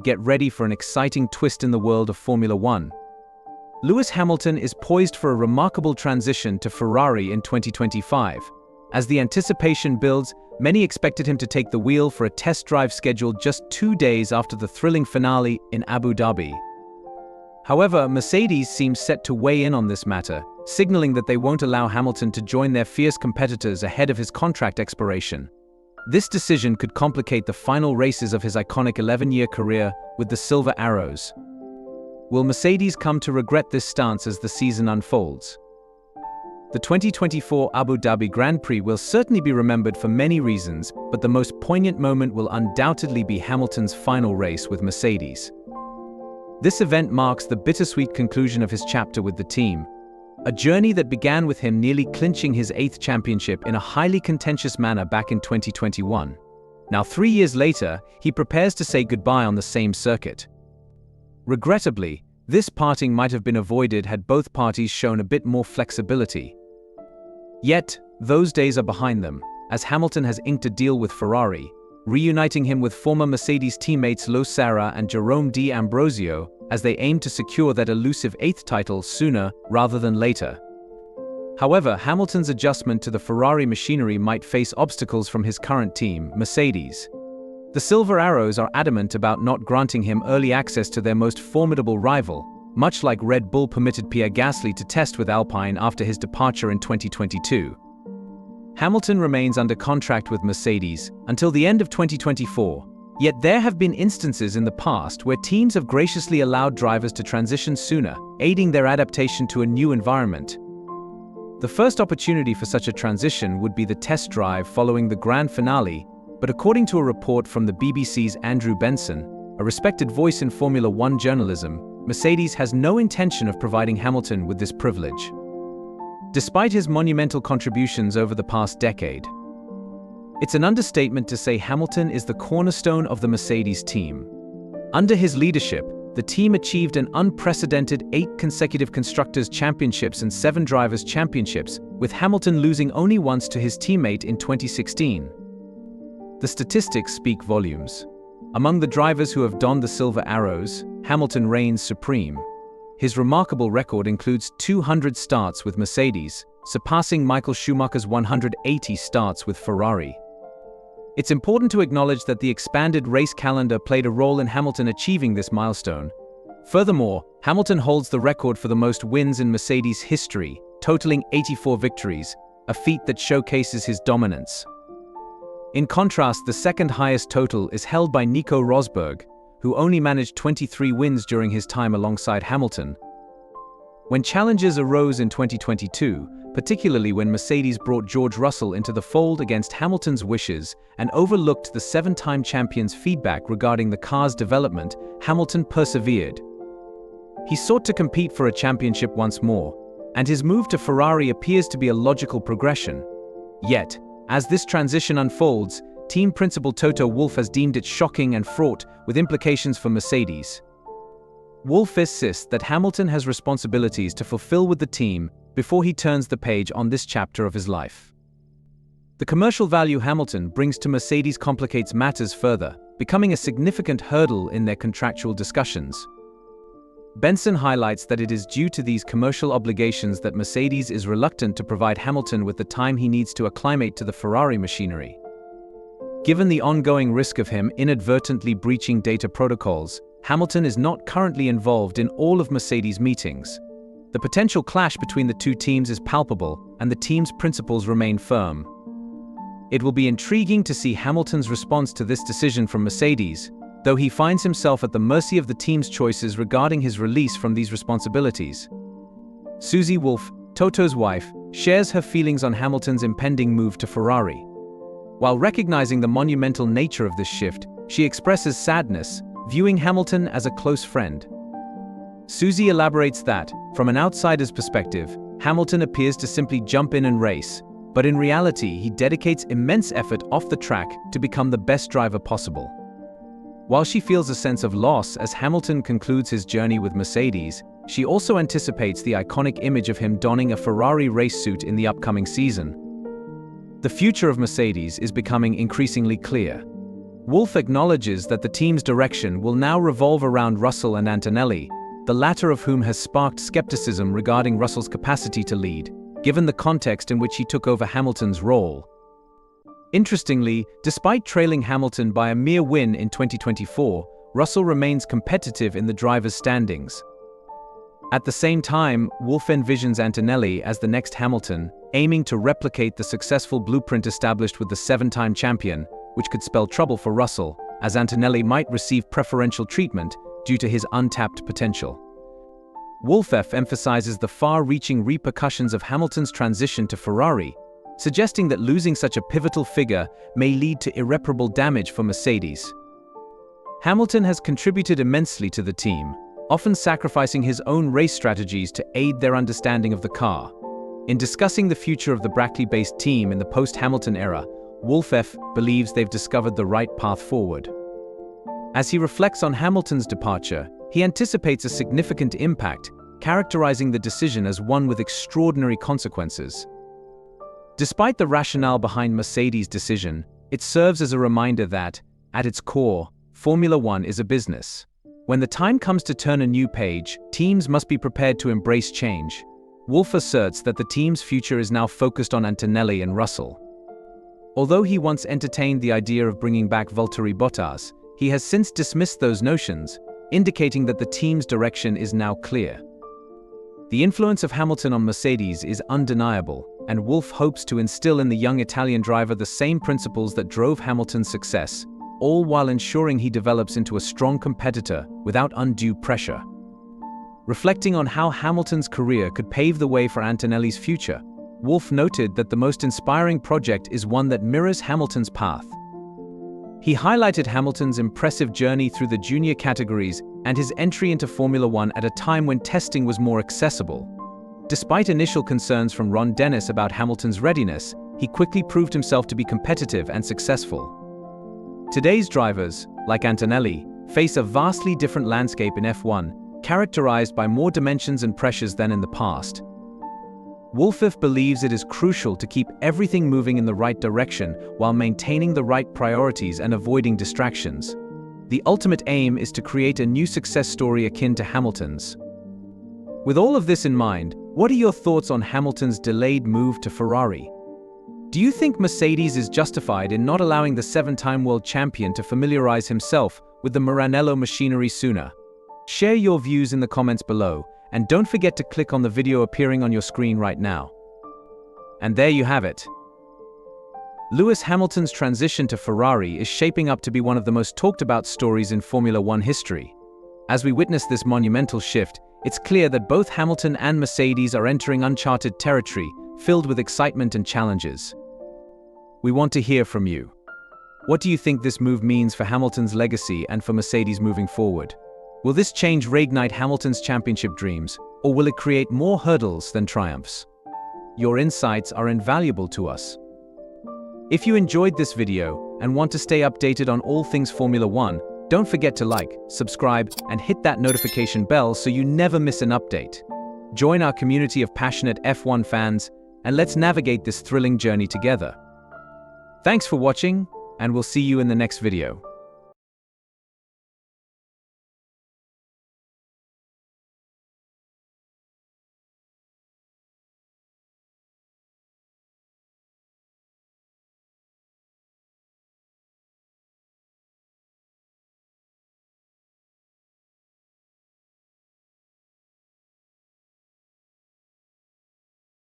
Get ready for an exciting twist in the world of Formula One. Lewis Hamilton is poised for a remarkable transition to Ferrari in 2025. As the anticipation builds, many expected him to take the wheel for a test drive scheduled just 2 days after the thrilling finale in Abu Dhabi. However, Mercedes seems set to weigh in on this matter, signaling that they won't allow Hamilton to join their fierce competitors ahead of his contract expiration. This decision could complicate the final races of his iconic 11-year career with the Silver Arrows. Will Mercedes come to regret this stance as the season unfolds? The 2024 Abu Dhabi Grand Prix will certainly be remembered for many reasons, but the most poignant moment will undoubtedly be Hamilton's final race with Mercedes. This event marks the bittersweet conclusion of his chapter with the team, a journey that began with him nearly clinching his 8th championship in a highly contentious manner back in 2021. Now 3 years later, he prepares to say goodbye on the same circuit. Regrettably, this parting might have been avoided had both parties shown a bit more flexibility. Yet, those days are behind them, as Hamilton has inked a deal with Ferrari, reuniting him with former Mercedes teammates Lo Serra and Jerome D'Ambrosio as they aim to secure that elusive 8th title sooner rather than later. However, Hamilton's adjustment to the Ferrari machinery might face obstacles from his current team, Mercedes. The Silver Arrows are adamant about not granting him early access to their most formidable rival, much like Red Bull permitted Pierre Gasly to test with Alpine after his departure in 2022. Hamilton remains under contract with Mercedes until the end of 2024, yet there have been instances in the past where teams have graciously allowed drivers to transition sooner, aiding their adaptation to a new environment. The first opportunity for such a transition would be the test drive following the grand finale, but according to a report from the BBC's Andrew Benson, a respected voice in Formula One journalism, Mercedes has no intention of providing Hamilton with this privilege. Despite his monumental contributions over the past decade, it's an understatement to say Hamilton is the cornerstone of the Mercedes team. Under his leadership, the team achieved an unprecedented 8 consecutive Constructors' Championships and 7 Drivers' Championships, with Hamilton losing only once to his teammate in 2016. The statistics speak volumes. Among the drivers who have donned the Silver Arrows, Hamilton reigns supreme. His remarkable record includes 200 starts with Mercedes, surpassing Michael Schumacher's 180 starts with Ferrari. It's important to acknowledge that the expanded race calendar played a role in Hamilton achieving this milestone. Furthermore, Hamilton holds the record for the most wins in Mercedes history, totaling 84 victories, a feat that showcases his dominance. In contrast, the second highest total is held by Nico Rosberg, who only managed 23 wins during his time alongside Hamilton. When challenges arose in 2022, particularly when Mercedes brought George Russell into the fold against Hamilton's wishes and overlooked the 7-time champion's feedback regarding the car's development, Hamilton persevered. He sought to compete for a championship once more, and his move to Ferrari appears to be a logical progression. Yet, as this transition unfolds, team principal Toto Wolff has deemed it shocking and fraught with implications for Mercedes. Wolff insists that Hamilton has responsibilities to fulfill with the team before he turns the page on this chapter of his life. The commercial value Hamilton brings to Mercedes complicates matters further, becoming a significant hurdle in their contractual discussions. Benson highlights that it is due to these commercial obligations that Mercedes is reluctant to provide Hamilton with the time he needs to acclimate to the Ferrari machinery. Given the ongoing risk of him inadvertently breaching data protocols, Hamilton is not currently involved in all of Mercedes' meetings. The potential clash between the two teams is palpable, and the team's principles remain firm. It will be intriguing to see Hamilton's response to this decision from Mercedes, though he finds himself at the mercy of the team's choices regarding his release from these responsibilities. Susie Wolff, Toto's wife, shares her feelings on Hamilton's impending move to Ferrari. While recognizing the monumental nature of this shift, she expresses sadness, viewing Hamilton as a close friend. Susie elaborates that, from an outsider's perspective, Hamilton appears to simply jump in and race, but in reality he dedicates immense effort off the track to become the best driver possible. While she feels a sense of loss as Hamilton concludes his journey with Mercedes, she also anticipates the iconic image of him donning a Ferrari race suit in the upcoming season. The future of Mercedes is becoming increasingly clear. Wolff acknowledges that the team's direction will now revolve around Russell and Antonelli, the latter of whom has sparked skepticism regarding Russell's capacity to lead, given the context in which he took over Hamilton's role. Interestingly, despite trailing Hamilton by a mere win in 2024, Russell remains competitive in the drivers' standings. At the same time, Wolff envisions Antonelli as the next Hamilton, aiming to replicate the successful blueprint established with the seven-time champion, which could spell trouble for Russell, as Antonelli might receive preferential treatment due to his untapped potential. Wolff emphasizes the far-reaching repercussions of Hamilton's transition to Ferrari, suggesting that losing such a pivotal figure may lead to irreparable damage for Mercedes. Hamilton has contributed immensely to the team, often sacrificing his own race strategies to aid their understanding of the car. In discussing the future of the Brackley-based team in the post-Hamilton era, Wolff believes they've discovered the right path forward. As he reflects on Hamilton's departure, he anticipates a significant impact, characterizing the decision as one with extraordinary consequences. Despite the rationale behind Mercedes' decision, it serves as a reminder that, at its core, Formula One is a business. When the time comes to turn a new page, teams must be prepared to embrace change. Wolff asserts that the team's future is now focused on Antonelli and Russell. Although he once entertained the idea of bringing back Valtteri Bottas, he has since dismissed those notions, indicating that the team's direction is now clear. The influence of Hamilton on Mercedes is undeniable, and Wolff hopes to instill in the young Italian driver the same principles that drove Hamilton's success, all while ensuring he develops into a strong competitor without undue pressure. Reflecting on how Hamilton's career could pave the way for Antonelli's future, Wolff noted that the most inspiring project is one that mirrors Hamilton's path. He highlighted Hamilton's impressive journey through the junior categories and his entry into Formula One at a time when testing was more accessible. Despite initial concerns from Ron Dennis about Hamilton's readiness, he quickly proved himself to be competitive and successful. Today's drivers, like Antonelli, face a vastly different landscape in F1, characterized by more dimensions and pressures than in the past. Wolff believes it is crucial to keep everything moving in the right direction while maintaining the right priorities and avoiding distractions. The ultimate aim is to create a new success story akin to Hamilton's. With all of this in mind, what are your thoughts on Hamilton's delayed move to Ferrari? Do you think Mercedes is justified in not allowing the seven-time world champion to familiarize himself with the Maranello machinery sooner? Share your views in the comments below, and don't forget to click on the video appearing on your screen right now. And there you have it. Lewis Hamilton's transition to Ferrari is shaping up to be one of the most talked about stories in Formula One history. As we witness this monumental shift, it's clear that both Hamilton and Mercedes are entering uncharted territory, filled with excitement and challenges. We want to hear from you. What do you think this move means for Hamilton's legacy and for Mercedes moving forward? Will this change reignite Hamilton's championship dreams, or will it create more hurdles than triumphs? Your insights are invaluable to us. If you enjoyed this video and want to stay updated on all things Formula One, don't forget to like, subscribe, and hit that notification bell so you never miss an update. Join our community of passionate F1 fans, and let's navigate this thrilling journey together. Thanks for watching, and we'll see you in the next video.